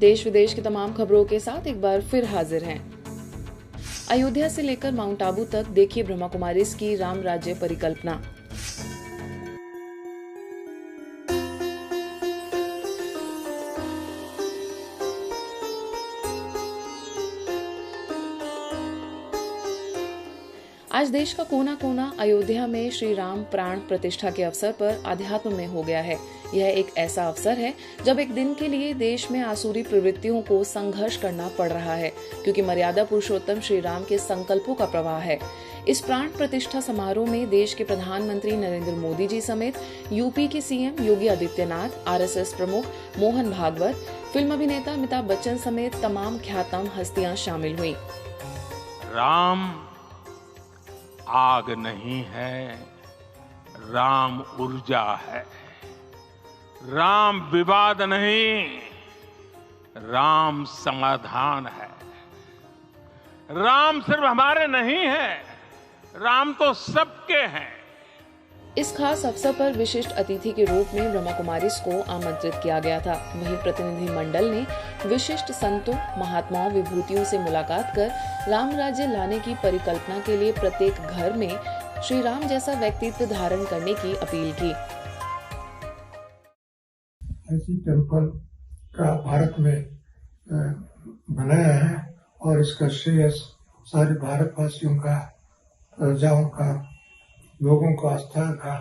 देश विदेश की तमाम खबरों के साथ एक बार फिर हाजिर हैं। अयोध्या से लेकर माउंट आबू तक देखिए ब्रह्मा कुमारीज की राम राज्य परिकल्पना। आज देश का कोना कोना अयोध्या में श्री राम प्राण प्रतिष्ठा के अवसर पर आध्यात्म में हो गया है। यह एक ऐसा अवसर है जब एक दिन के लिए देश में आसुरी प्रवृत्तियों को संघर्ष करना पड़ रहा है, क्योंकि मर्यादा पुरुषोत्तम श्री राम के संकल्पों का प्रवाह है। इस प्राण प्रतिष्ठा समारोह में देश के प्रधानमंत्री नरेंद्र मोदी जी समेत यूपी के सीएम योगी आदित्यनाथ, आरएसएस प्रमुख मोहन भागवत, फिल्म अभिनेता अमिताभ बच्चन समेत तमाम ख्यातनाम हस्तियां शामिल हुई। राम आग नहीं है, राम ऊर्जा है। राम विवाद नहीं, राम समाधान है। राम सिर्फ हमारे नहीं है, राम तो सबके हैं। इस खास अवसर पर विशिष्ट अतिथि के रूप में ब्रह्मा कुमारीज को आमंत्रित किया गया था। वहीं प्रतिनिधि मंडल ने विशिष्ट संतों, महात्माओं, विभूतियों से मुलाकात कर राम राज्य लाने की परिकल्पना के लिए प्रत्येक घर में श्री राम जैसा व्यक्तित्व धारण करने की अपील की। ऐसी टेम्पल का भारत में बनाया है और इसका श्रेय सारे भारतवासियों का, प्रजाओं का, लोगों को आस्था का,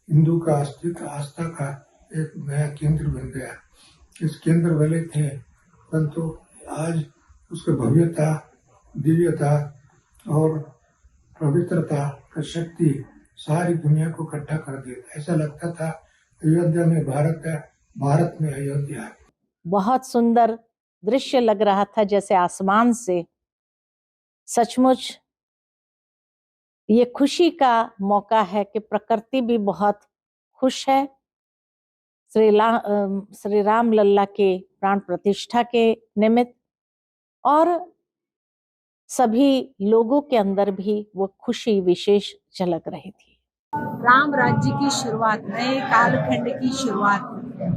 हिंदू का आस्था का एक नया केंद्र बन गया। इस केंद्र वाले थे, परंतु आज उसकी भव्यता, दिव्यता और पवित्रता का शक्ति सारी दुनिया को इकट्ठा कर दिया। ऐसा लगता था अयोध्या में भारत है, भारत में अयोध्या है। बहुत सुंदर दृश्य लग रहा था, जैसे आसमान से। सचमुच ये खुशी का मौका है कि प्रकृति भी बहुत खुश है। श्री राम लल्ला के प्राण प्रतिष्ठा के निमित्त, और सभी लोगों के अंदर भी वो खुशी विशेष झलक रही थी। राम राज्य की शुरुआत, नए कालखंड की शुरुआत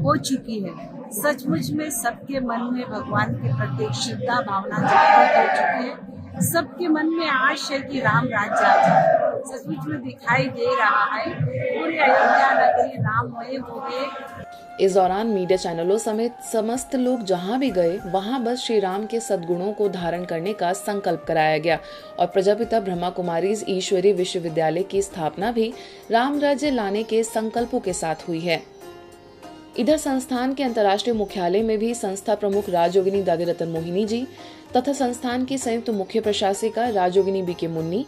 हो चुकी है। सचमुच में सबके मन में भगवान के प्रति श्रद्धा भावना जागृत हो चुकी है। सबके मन में आश है कि राम राज्य आ जाए। सचमुच में दिखाई दे रहा है पूरी अयोध्या नगरी राममय हो गए। इस दौरान मीडिया चैनलों समेत समस्त लोग जहां भी गए वहां बस श्री राम के सद्गुणों को धारण करने का संकल्प कराया गया और प्रजापिता ब्रह्मा कुमारीज ईश्वरीय विश्वविद्यालय की स्थापना भी राम राज्य लाने के संकल्पों के साथ हुई है। इधर संस्थान के अंतर्राष्ट्रीय मुख्यालय में भी संस्था प्रमुख राजयोगिनी दादी रतन मोहिनी जी तथा संस्थान की संयुक्त मुख्य प्रशासिका राजयोगिनी बीके मुन्नी,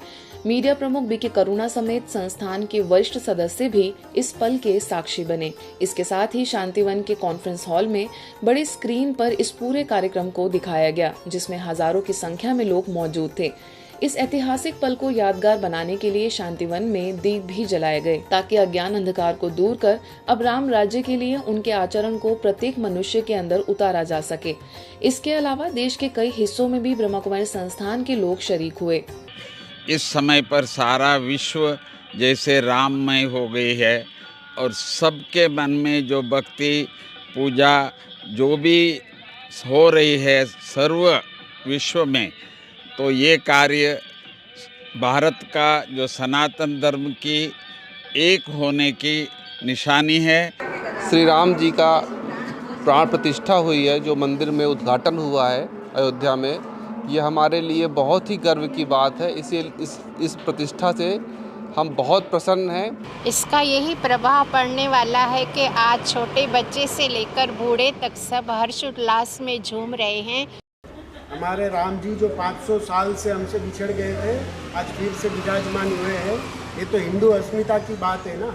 मीडिया प्रमुख बीके करुणा समेत संस्थान के वरिष्ठ सदस्य भी इस पल के साक्षी बने। इसके साथ ही शांतिवन के कॉन्फ्रेंस हॉल में बड़ी स्क्रीन पर इस पूरे कार्यक्रम को दिखाया गया, जिसमें हजारों की संख्या में लोग मौजूद थे। इस ऐतिहासिक पल को यादगार बनाने के लिए शांतिवन में दीप भी जलाए गए, ताकि अज्ञान अंधकार को दूर कर अब राम राज्य के लिए उनके आचरण को प्रत्येक मनुष्य के अंदर उतारा जा सके। इसके अलावा देश के कई हिस्सों में भी ब्रह्मा कुमारी संस्थान के लोग शरीक हुए। इस समय पर सारा विश्व जैसे राममय हो गई है और सबके मन में जो भक्ति पूजा जो भी हो रही है सर्व विश्व में, तो ये कार्य भारत का जो सनातन धर्म की एक होने की निशानी है। श्री राम जी का प्राण प्रतिष्ठा हुई है, जो मंदिर में उद्घाटन हुआ है अयोध्या में, ये हमारे लिए बहुत ही गर्व की बात है। इस प्रतिष्ठा से हम बहुत प्रसन्न हैं। इसका यही प्रभाव पड़ने वाला है कि आज छोटे बच्चे से लेकर बूढ़े तक सब हर्ष उल्लास में झूम रहे हैं। हमारे राम जी जो 500 साल से हमसे बिछड़ गए थे, आज फिर से विराजमान हुए हैं। ये तो हिंदू अस्मिता की बात है ना।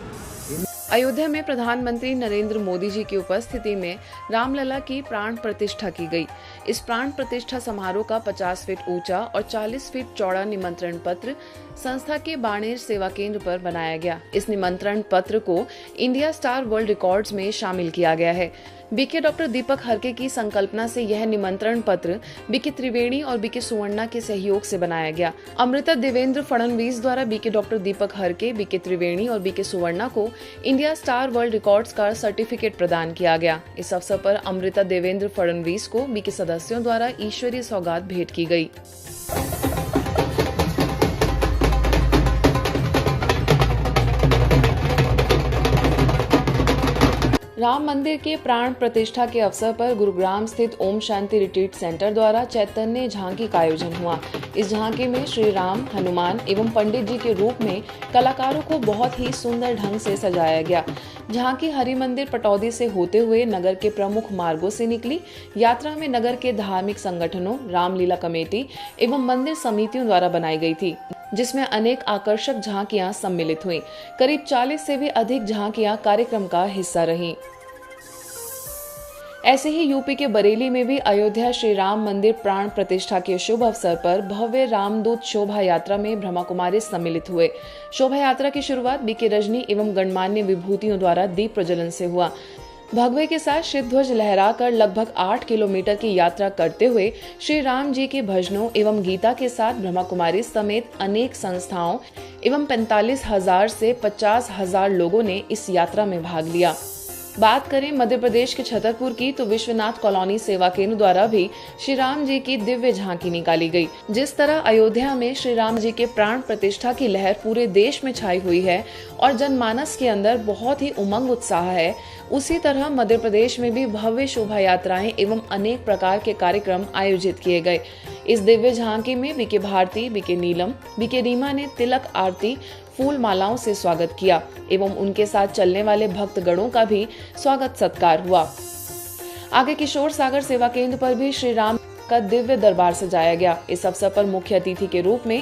अयोध्या में प्रधानमंत्री नरेंद्र मोदी जी की उपस्थिति में रामलला की प्राण प्रतिष्ठा की गई। इस प्राण प्रतिष्ठा समारोह का 50 फीट ऊंचा और 40 फीट चौड़ा निमंत्रण पत्र संस्था के बाणेर सेवा केंद्र पर बनाया गया। इस निमंत्रण पत्र को इंडिया स्टार वर्ल्ड रिकॉर्ड्स में शामिल किया गया है। बीके डॉक्टर दीपक हरके की संकल्पना से यह निमंत्रण पत्र बीके त्रिवेणी और बीके सुवर्णा के सहयोग से बनाया गया। अमृता देवेंद्र फडणवीस द्वारा बीके डॉक्टर दीपक हरके, बीके त्रिवेणी और बीके सुवर्णा को इंडिया स्टार वर्ल्ड रिकॉर्ड्स का सर्टिफिकेट प्रदान किया गया। इस अवसर पर अमृता देवेंद्र फडणवीस को बीके सदस्यों द्वारा ईश्वरीय सौगात भेंट की गई। राम मंदिर के प्राण प्रतिष्ठा के अवसर पर गुरुग्राम स्थित ओम शांति रिट्रीट सेंटर द्वारा चैतन्य झांकी का आयोजन हुआ। इस झांकी में श्री राम, हनुमान एवं पंडित जी के रूप में कलाकारों को बहुत ही सुंदर ढंग से सजाया गया। झांकी हरि मंदिर पटौदी से होते हुए नगर के प्रमुख मार्गों से निकली। यात्रा में नगर के धार्मिक संगठनों, रामलीला कमेटी एवं मंदिर समितियों द्वारा बनाई गई थी, जिसमें अनेक आकर्षक झांकियां सम्मिलित हुई। करीब 40 से भी अधिक झांकियां कार्यक्रम का हिस्सा रहीं। ऐसे ही यूपी के बरेली में भी अयोध्या श्री राम मंदिर प्राण प्रतिष्ठा के शुभ अवसर पर भव्य रामदूत शोभा यात्रा में ब्रह्मा कुमारी सम्मिलित हुए। शोभा यात्रा की शुरुआत बीके रजनी एवं गणमान्य विभूतियों द्वारा दीप प्रज्वलन से हुआ। भगवे के साथ श्री ध्वज लहराकर लगभग 8 किलोमीटर की यात्रा करते हुए श्री राम जी के भजनों एवं गीता के साथ ब्रह्मा कुमारी समेत अनेक संस्थाओं एवं 45,000 से 50,000 लोगों ने इस यात्रा में भाग लिया। बात करें मध्य प्रदेश के छतरपुर की, तो विश्वनाथ कॉलोनी सेवा केंद्र द्वारा भी श्री राम जी की दिव्य झांकी निकाली गई। जिस तरह अयोध्या में श्री राम जी के प्राण प्रतिष्ठा की लहर पूरे देश में छाई हुई है और जनमानस के अंदर बहुत ही उमंग उत्साह है, उसी तरह मध्य प्रदेश में भी भव्य शोभा यात्राएं एवं अनेक प्रकार के कार्यक्रम आयोजित किए गए। इस दिव्य झांकी में बीके भारती, बीके नीलम, बीके रीमा ने तिलक आरती, फूल मालाओं से स्वागत किया एवं उनके साथ चलने वाले भक्तगणों का भी स्वागत सत्कार हुआ। आगे किशोर सागर सेवा केंद्र पर भी श्री राम का दिव्य दरबार सजाया गया। इस अवसर पर मुख्य अतिथि के रूप में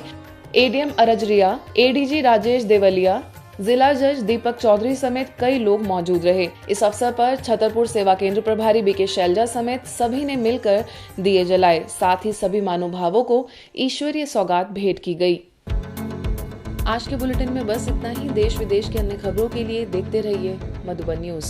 एडीएम अरजरिया, एडीजी राजेश देवलिया, जिला जज दीपक चौधरी समेत कई लोग मौजूद रहे। इस अवसर पर छतरपुर सेवा केंद्र प्रभारी बीके शैलजा समेत सभी ने मिलकर दिए जलाए। साथ ही सभी महानुभावों को ईश्वरीय सौगात भेंट की गई। आज के बुलेटिन में बस इतना ही। देश विदेश की अन्य खबरों के लिए देखते रहिए मधुबन न्यूज।